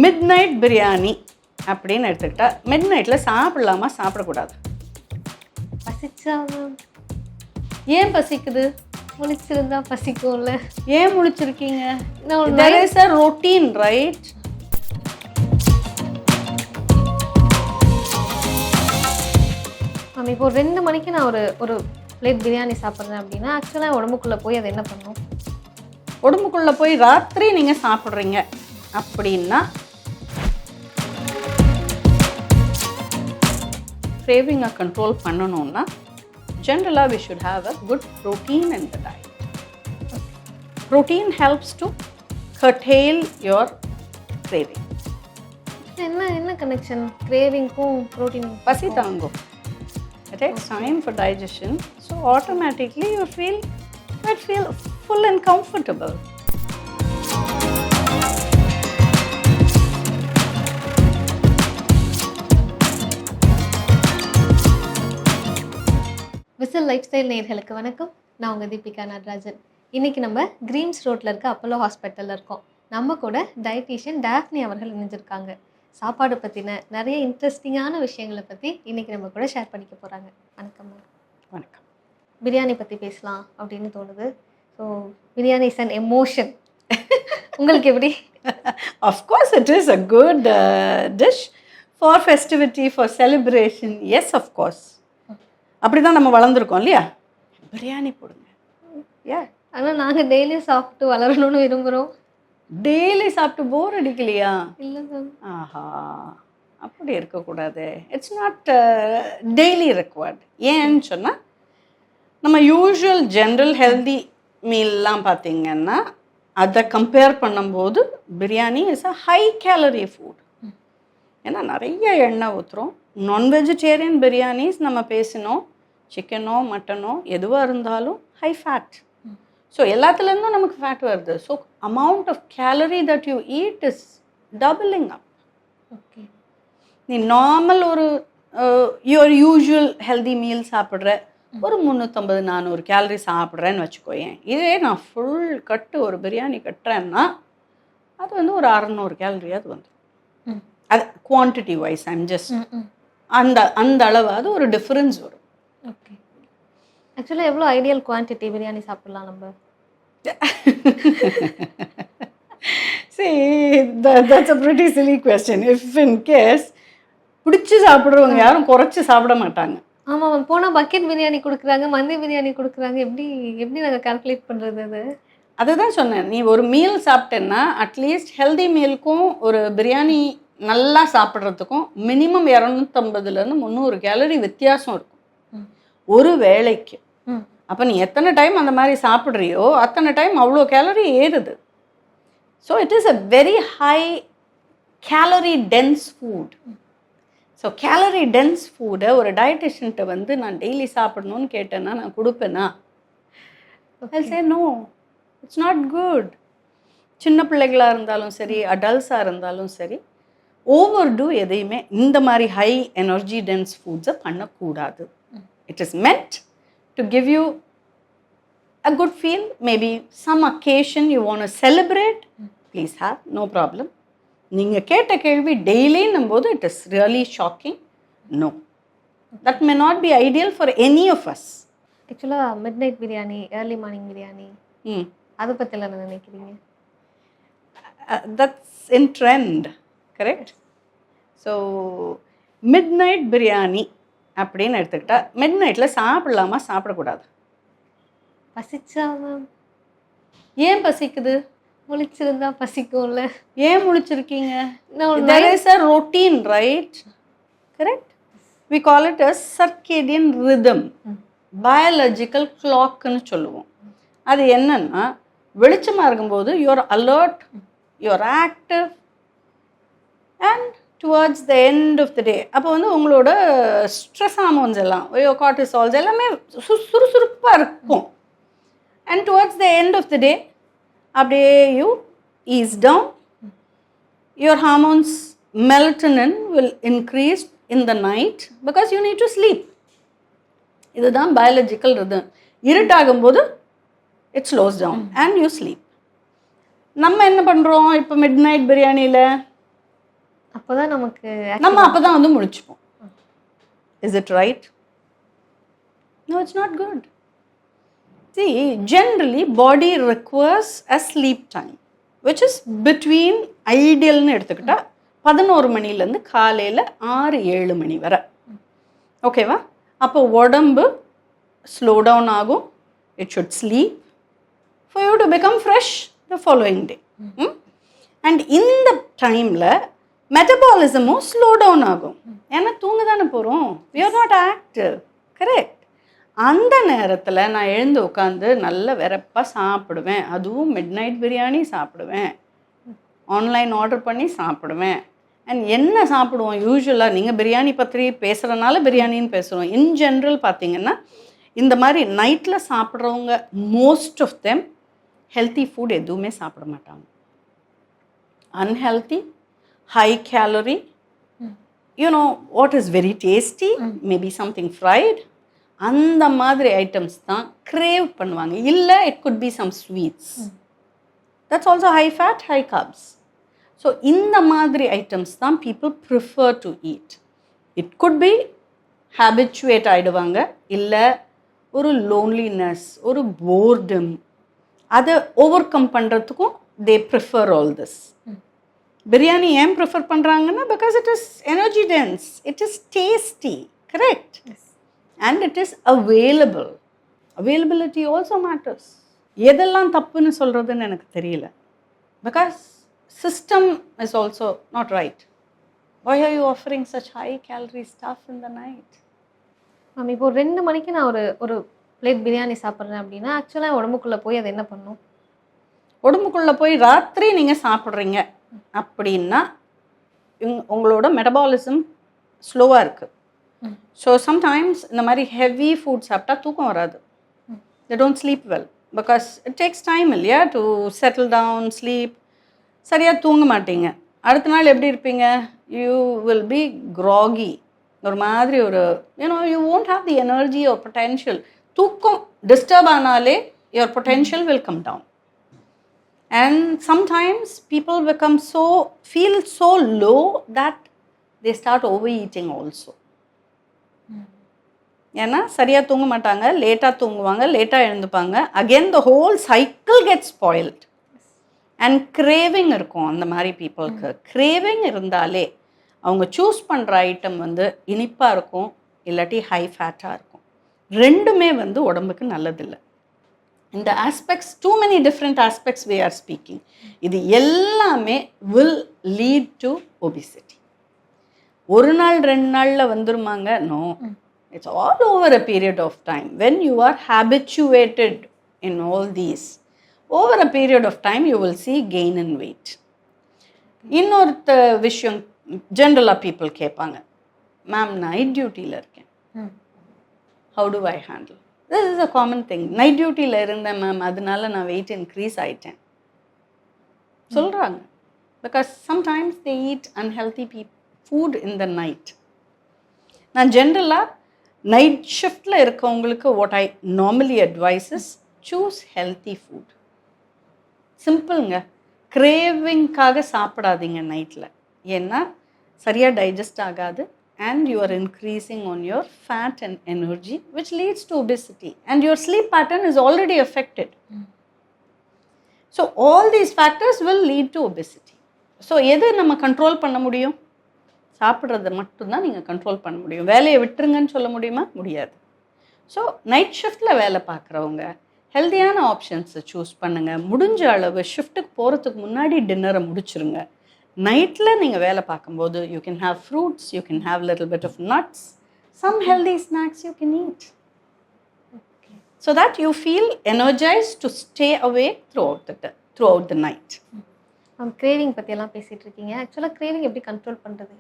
Mid night biryani அப்படின்னு எடுத்துக்கிட்டா mid நைட்டில் சாப்பிடலாமா சாப்பிடக்கூடாது? பசிச்சா மேம், ஏன் பசிக்குது? முழிச்சிருந்தா பசிக்கும்ல. ஏன் முழிச்சிருக்கீங்க? நான் There is a routine, right? Ma'am இப்போ 2 மணிக்கு நான் ஒரு பிளேட் பிரியாணி சாப்பிட்றேன் அப்படின்னா ஆக்சுவலாக உடம்புக்குள்ளே போய் அது என்ன பண்ணும்? உடம்புக்குள்ளே போய் ராத்திரி நீங்கள் சாப்பிட்றீங்க அப்படின்னா craving-ஐ கண்ட்ரோல் பண்ணணும்னா ஜென்ரலாக we should have a good protein in the diet. Protein helps to curtail your craving. என்ன கனெக்ஷன் கிரேவிங்க்கும் ப்ரோட்டீன்? பசி தாங்கும். It takes time for digestion, so automatically you might feel full and comfortable. Whistle life style நேயர்களுக்கு வணக்கம். நான் உங்கள் தீபிகா நடராஜன். இன்றைக்கி நம்ம creams ரோட்டில் இருக்க அப்போலோ ஹாஸ்பிட்டலில் இருக்கோம். நம்ம கூட டயட்டீஷியன் டாஃப்னி அவர்கள் இணைஞ்சிருக்காங்க. சாப்பாடு பற்றின நிறைய இன்ட்ரெஸ்டிங்கான விஷயங்களை பற்றி இன்றைக்கி நம்ம கூட ஷேர் பண்ணிக்க போகிறாங்க. வணக்கம் மேம். வணக்கம். பிரியாணி பற்றி பேசலாம் அப்படின்னு தோணுது. So biryani is an emotion. உங்களுக்கு எப்படி? Of course it is a good dish for festivity, for celebration. Yes, of course. அப்படி தான் நம்ம வளர்ந்துருக்கோம் இல்லையா? பிரியாணி போடுங்க. Yeah. ஆனால் நாங்கள் டெய்லியும் சாப்பிட்டு வளரணும்னு விரும்புகிறோம். டெய்லி சாப்பிட்டு போர் அடிக்கலையா? இல்லை மேம். ஆஹா, அப்படி இருக்கக்கூடாது. It's not daily required. ஏன்னு சொன்னால் நம்ம யூஷுவல் ஜென்ரல் ஹெல்தி மீல்லாம் பார்த்தீங்கன்னா அதை கம்பேர் பண்ணும்போது biryani is a high calorie food. ஏன்னா நிறைய எண்ணெய் ஊற்றுறோம். நான் வெஜிடேரியன் பிரியாணிஸ் நம்ம பேசினோம், சிக்கனோ மட்டனோ எதுவாக இருந்தாலும் ஹை ஃபேட். ஸோ எல்லாத்துலேருந்தும் நமக்கு ஃபேட் வருது. So amount of calorie that you eat is doubling up. Okay. நீ நார்மல் ஒரு யுவர் யூஷுவல் ஹெல்தி மீல் சாப்பிட்ற ஒரு 350-400 கேலரி சாப்பிட்றேன்னு வச்சுக்கோயேன். இதே நான் ஃபுல் கட்டு ஒரு பிரியாணி கட்டுறேன்னா அது வந்து ஒரு 600 கேலரியாவது வந்துடும். அது குவான்டிட்டி வைஸ் ஐம் ஜஸ்ட் அந்த அளவாவது ஒரு டிஃப்ரென்ஸ் வரும். ஓகே. ஆக்சுவலாக எவ்வளோ ஐடியல் குவான்டிட்டி பிரியாணி சாப்பிட்லாம் நம்ம? See, that's a pretty silly question. If in case பிடிச்சி சாப்பிட்றவங்க யாரும் குறைச்சி சாப்பிட மாட்டாங்க. ஆமாம் மேம். போனால் பக்கெட் பிரியாணி கொடுக்குறாங்க, மந்தி பிரியாணி கொடுக்குறாங்க. எப்படி நாங்கள் கால்குலேட் பண்ணுறது? அதுதான் சொன்னேன், நீ ஒரு மீல் சாப்பிட்டேன்னா அட்லீஸ்ட் ஹெல்தி மீலுக்கும் ஒரு பிரியாணி நல்லா சாப்பிட்றதுக்கும் மினிமம் 250-300 கேலரி வித்தியாசம் இருக்கும் ஒரு வேளைக்கு. அப்போ நீ எத்தனை டைம் அந்த மாதிரி சாப்பிட்றியோ அத்தனை டைம் அவ்வளோ கேலரி ஏறுது. So it is a very high calorie dense food. So calorie dense ஃபுட்டை ஒரு டயட்டிஷியன்ட்ட வந்து நான் டெய்லி சாப்பிடணும்னு கேட்டேன்னா நான் கொடுப்பேன்னா? I'll say no, it's not good. சின்ன பிள்ளைகளாக இருந்தாலும் சரி, அடல்ட்ஸாக இருந்தாலும் சரி, ஓவர்டூ எதையுமே இந்த மாதிரி ஹை எனர்ஜி டென்ஸ் ஃபுட்ஸை பண்ணக்கூடாது. It is meant to give you a good feel. Maybe some occasion you want to celebrate, please have, no problem. நீங்கள் கேட்ட கேள்வி டெய்லின்னும் போது it is really shocking. No, that may not be ideal for any of us. ஆக்சுவலாக midnight biryani, early morning biryani, அதை பற்றிலாம் என்ன நினைக்கிறீங்க? That's in trend, correct? So midnight biryani அப்படின்னு எடுத்துக்கிட்டா மிட் நைட்டில் சாப்பிடலாமா சாப்பிடக்கூடாது? பசிச்சா மேம், ஏன் பசிக்குது? முழிச்சிருந்தா பசிக்கும்ல. ஏன் முழிச்சிருக்கீங்க? நான் There is a routine, right? Correct? We call it a circadian rhythm. Biological clockன்னு சொல்லுவோம். அது என்னன்னா வெளிச்சமாக இருக்கும்போது you're alert, you're active, and towards the end of the day அப்போ வந்து உங்களோட ஸ்ட்ரெஸ் ஹார்மோன்ஸ் எல்லாம், கார்டிசால்ஸ் எல்லாமே சுறுசுறுப்பாக இருக்கும். And towards the end of the day அப்படியே you ease down, your hormones melatonin will increase in the night because you need to sleep. இதுதான் biological rhythm. இருட்டாகும்போது it slows down and you sleep. நம்ம என்ன பண்ணுறோம் இப்போ mid night பிரியாணியில் அப்போதான் நமக்கு நம்ம அப்போ தான் வந்து முழிச்சுப்போம். Is it right? No, it's not good. See, generally body requires a sleep time, which is between idealனு எடுத்துக்கிட்டா 11 மணிலேருந்து காலையில் 6-7 மணி வரை. ஓகேவா? அப்போ உடம்பு ஸ்லோ டவுன் ஆகும். It should sleep for you to become fresh the following day. And இந்த டைமில் மெட்டபாலிசமும் ஸ்லோ டவுன் ஆகும். ஏன்னா தூங்க தானே போகிறோம். we are not active. Correct. அந்த நேரத்தில் நான் எழுந்து உட்காந்து நல்ல வெறப்பாக சாப்பிடுவேன். அதுவும் மிட்-நைட் பிரியாணி சாப்பிடுவேன், ஆன்லைன் ஆர்டர் பண்ணி சாப்பிடுவேன். அண்ட் என்ன சாப்பிடுவோம் யூஸ்வலாக? நீங்கள் பிரியாணி பற்றி பேசுகிறனால பிரியாணின்னு பேசுகிறோம். இன் ஜென்ரல் பார்த்தீங்கன்னா இந்த மாதிரி நைட்டில் சாப்பிட்றவங்க most of them healthy food எதுவுமே சாப்பிட மாட்டாங்க. Unhealthy, high calorie, you know what is very tasty, maybe something fried, அந்த மாதிரி ஐட்டம்ஸ் தான் crave பண்ணுவாங்க. இல்லை it could be some sweets, that's also high fat, high carbs. So இந்த மாதிரி ஐட்டம்ஸ் தான் people prefer to eat. It could be habituated ஆகிடுவாங்க, இல்லை ஒரு லோன்லினஸ், ஒரு போர்டம், அதை ஓவர் கம் பண்ணுறதுக்கும் they prefer all this. Biryani ஏன் ப்ரிஃபர் பண்ணுறாங்கன்னா because it is energy dense, it is tasty, correct, and it is available. Availability also matters. எதெல்லாம் தப்புன்னு சொல்கிறதுன்னு எனக்கு தெரியல. Because system is also not right. why are you offering such high calorie stuff in the night? Ma'am இப்போ 2 மணிக்கு நான் ஒரு plate biryani சாப்பிட்றேன் அப்படின்னா ஆக்சுவலாக உடம்புக்குள்ளே போய் அது என்ன பண்ணும்? உடம்புக்குள்ளே போய் ராத்திரி நீங்கள் சாப்பிட்றீங்க அப்படின்னா உங்களோட மெட்டபாலிசம் ஸ்லோவாக இருக்குது. ஸோ சம்டைம்ஸ் இந்த மாதிரி ஹெவி ஃபுட் சாப்பிட்டா தூக்கம் வராது. they don't sleep well because it takes time இல்லையா to settle down, sleep. சரியாக தூங்க மாட்டீங்க. அடுத்த நாள் எப்படி இருப்பீங்க? you will be groggy. ஒரு மாதிரி ஒரு you won't have the energy or potential. தூக்கம் டிஸ்டர்ப் ஆனாலே your potential will come down. And sometimes people feel so low that they start overeating also. ஏன்னா சரியாக தூங்க மாட்டாங்க, லேட்டாக தூங்குவாங்க, லேட்டாக எழுந்துப்பாங்க. Again the whole cycle get spoiled. And craving இருக்கும். அந்த மாதிரி பீப்புளுக்கு கிரேவிங் இருந்தாலே அவங்க சூஸ் பண்ணுற ஐட்டம் வந்து இனிப்பாக இருக்கும், இல்லாட்டி ஹை ஃபேட்டாக இருக்கும். ரெண்டுமே வந்து உடம்புக்கு நல்லதில்லை. இந்த aspects, too many different aspects we are speaking. இது எல்லாமே will lead to obesity. ஒரு நாள் 2 நாளில் வந்துருமாங்க? No. It's all over a period of time. When you are habituated in all these, over a period of time you will see gain in weight. இன்னொருத்த விஷயம் ஜென்ரலாக people கேட்பாங்க, ma'am night டியூட்டியில் இருக்கேன், how do I handle? This is a common thing. Night டியூட்டியில் இருந்தேன் ma'am, அதனால நான் weight increase ஆகிட்டேன் சொல்கிறாங்க. Because sometimes they eat unhealthy food in the night. நான் ஜென்ரலாக நைட் ஷிஃப்டில் இருக்கவங்களுக்கு what I normally advises, choose healthy food. சிம்பிளுங்க. கிரேவிங்காக சாப்பிடாதீங்க நைட்டில். ஏன்னா சரியாக டைஜஸ்ட் ஆகாது. And you are increasing on your fat and energy which leads to obesity. And your sleep pattern is already affected. So all these factors will lead to obesity. So எது நம்ம control பண்ண முடியும்? சாப்பிட்றத மட்டும்தான் நீங்கள் control பண்ண முடியும். வேலையை விட்டுருங்கன்னு சொல்ல முடியுமா? முடியாது. ஸோ நைட் ஷிஃப்டில் வேலை பார்க்குறவங்க ஹெல்த்தியான ஆப்ஷன்ஸை சூஸ் பண்ணுங்கள். முடிஞ்ச அளவு ஷிஃப்ட்டுக்கு போகிறதுக்கு முன்னாடி டின்னரை முடிச்சுருங்க. நைட்டில் நீங்கள் வேலை பார்க்கும்போது you can have fruits, you can have little bit of nuts, some healthy snacks you can eat, so that you feel energised to stay awake throughout the night. Craving பற்றியெல்லாம் பேசிகிட்டு இருக்கீங்க. ஆக்சுவலாக கிரேவிங் எப்படி control பண்ணுறது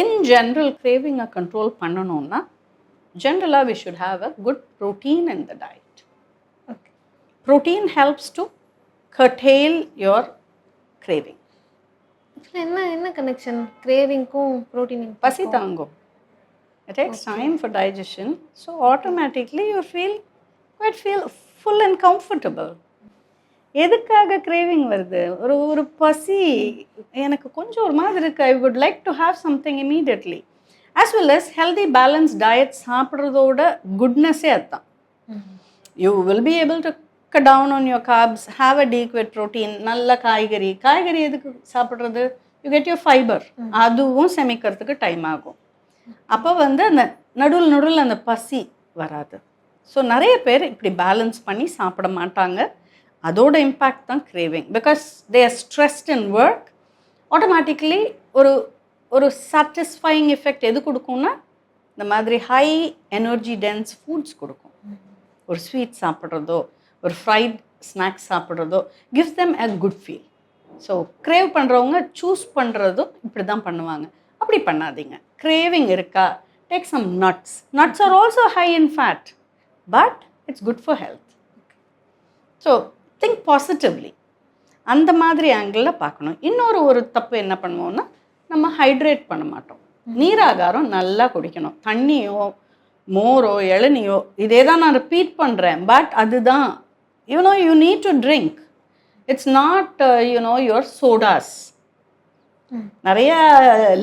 in general? கிரேவிங்கை control பண்ணணும்னா ஜென்ரலாக we should have a good protein in the diet. Okay. Protein helps to curtail your craving. ஆக்சுவலாக என்ன கனெக்ஷன் கிரேவிங்க்கும் ப்ரோட்டீனுக்கும்? பசி தாங்கும். It takes time for digestion, so automatically you feel full and comfortable. எதுக்காக craving வருது? ஒரு ஒரு பசி, எனக்கு கொஞ்சம் ஒரு மாதிரி இருக்கு, I would like to have something immediately. As well as healthy balance diet சாப்பிட்றதோட குட்னஸே அதுதான். You will be able to cut down on your carbs, have adequate protein, நல்ல காய்கறி. காய்கறி எதுக்கு சாப்பிட்றது? You get your fibre. அதுவும் செமிக்கிறதுக்கு டைம் ஆகும். அப்போ வந்து அந்த நடுவில் அந்த பசி வராது. ஸோ நிறைய பேர் இப்படி பேலன்ஸ் பண்ணி சாப்பிட மாட்டாங்க. அதோட இம்பேக்ட் தான் craving. Because they are stressed in work. Automatically ஒரு ஒரு சாட்டிஸ்ஃபைங் எஃபெக்ட் எது கொடுக்கும்னா இந்த மாதிரி ஹை எனர்ஜி டென்ஸ் ஃபுட்ஸ் கொடுக்கும். ஒரு ஸ்வீட் சாப்பிட்றதோ, ஒரு ஃப்ரைட் ஸ்நாக்ஸ் சாப்பிட்றதோ gives them a good feel. So crave பண்ணுறவங்க சூஸ் பண்ணுறதும் இப்படி தான் பண்ணுவாங்க. அப்படி பண்ணாதீங்க. கிரேவிங் இருக்கா, take some nuts. Nuts are also high in fat, but it's good for health. So think positively. அந்த மாதிரி ஆங்கிளில் பார்க்கணும். இன்னொரு தப்பு என்ன பண்ணுவோம்னா, நம்ம ஹைட்ரேட் பண்ண மாட்டோம். நீராகாரம் நல்லா குடிக்கணும். தண்ணியோ மோரோ இளநியோ இதே தான் நான் ரிப்பீட் பண்ணுறேன். பட் அதுதான் you need to drink. It's not your sodas. நிறைய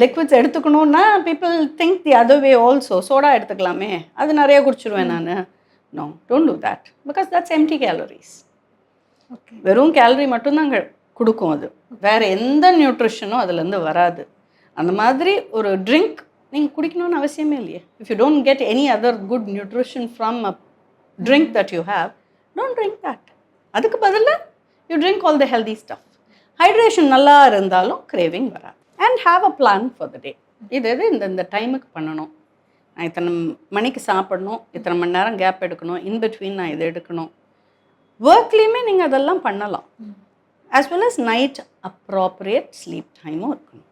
லிக்விட்ஸ் எடுத்துக்கணுன்னா people think the other way also. Soda எடுத்துக்கலாமே, அது நிறைய குடிச்சிருவேன் நான். No, don't do that, because that's empty calories. வெறும் கேலரி மட்டும்தான் கொடுக்கும் அது. வேறு எந்த நியூட்ரிஷனும் அதுலேருந்து வராது. அந்த மாதிரி ஒரு ட்ரிங்க் நீங்கள் குடிக்கணும்னு அவசியமே இல்லையே. If you don't get any other good nutrition from a drink that you have, don't drink that. அதுக்கு பதிலாக you drink all the healthy stuff. Hydration நல்லா இருந்தாலும் கிரேவிங் வராது. And have a plan for the day. இது இந்த டைமுக்கு பண்ணணும், நான் இத்தனை மணிக்கு சாப்பிடணும், இத்தனை மணி நேரம் கேப் எடுக்கணும், இன்பிட்வீன் நான் இதை எடுக்கணும். ஒர்க்லேயுமே நீங்கள் அதெல்லாம் பண்ணலாம். As well as night appropriate sleep டைமும் இருக்கணும்.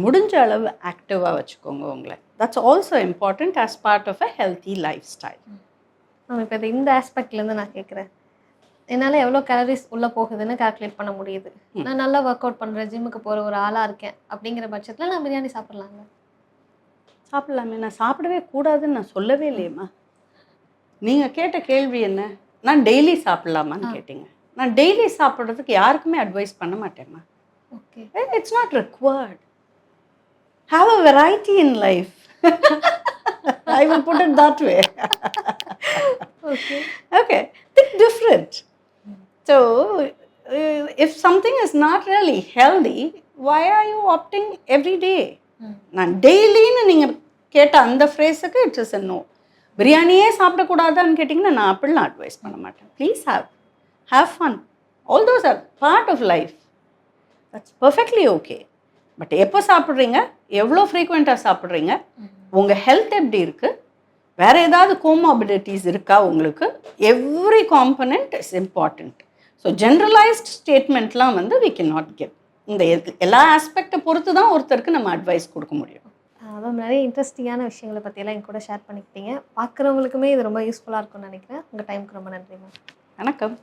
முடிஞ்ச அளவு ஆக்டிவாக வச்சுக்கோங்க உங்களை. That's also important as part of a healthy lifestyle. இப்போ இந்த ஆஸ்பெக்ட்லேருந்து நான் கேட்குறேன், என்னால் எவ்வளோ கேலரிஸ் உள்ளே போகுதுன்னு கால்குலேட் பண்ண முடியுது. நான் நல்லா ஒர்க் அவுட் பண்ணுறேன், ஜிம்முக்கு போகிற ஒரு ஆளாக இருக்கேன். அப்படிங்கிற பட்சத்தில் நான் பிரியாணி சாப்பிட்லாங்க? சாப்பிட்லாமே. நான் சாப்பிடவே கூடாதுன்னு நான் சொல்லவே இல்லையம்மா. நீங்கள் கேட்ட கேள்வி என்ன, நான் டெய்லி சாப்பிட்லாமான்னு கேட்டீங்க. நான் டெய்லி சாப்பிட்றதுக்கு யாருக்குமே அட்வைஸ் பண்ண மாட்டேம்மா. Okay, it's not required. Have a variety in life. I will put it that way. Okay. Think different. So, if something is not really healthy, why are you opting every day? நான் டெய்லின்னு நீங்கள் கேட்ட அந்த ஃப்ரேஸுக்கு it is a no. பிரியாணியே சாப்பிடக்கூடாதான்னு கேட்டிங்கன்னா நான் அப்படிலாம் advice பண்ண மாட்டேன். Please have fun. All those are part of life. That's perfectly okay. But எப்போ சாப்பிட்றீங்க, எவ்வளோ ஃப்ரீக்வெண்ட்டாக சாப்பிட்றீங்க, உங்கள் ஹெல்த் எப்படி இருக்குது, வேறு ஏதாவது கோமாபிலிட்டிஸ் இருக்கா உங்களுக்கு, every component is important. So generalised ஸ்டேட்மெண்ட்லாம் வந்து வி கேன் நாட் கிவ். இந்த எல்லா ஆஸ்பெக்டை பொறுத்து தான் ஒருத்தருக்கு நம்ம அட்வைஸ் கொடுக்க முடியும். அதான் நிறைய இன்ட்ரெஸ்டிங்கான விஷயங்களை பற்றியெல்லாம் என் கூட ஷேர் பண்ணிக்கிட்டீங்க. பார்க்குறவங்களுக்குமே இது ரொம்ப யூஸ்ஃபுல்லாக இருக்கும்னு நினைக்கிறேன். உங்கள் டைமுக்கு ரொம்ப நன்றி மேம். வணக்கம்.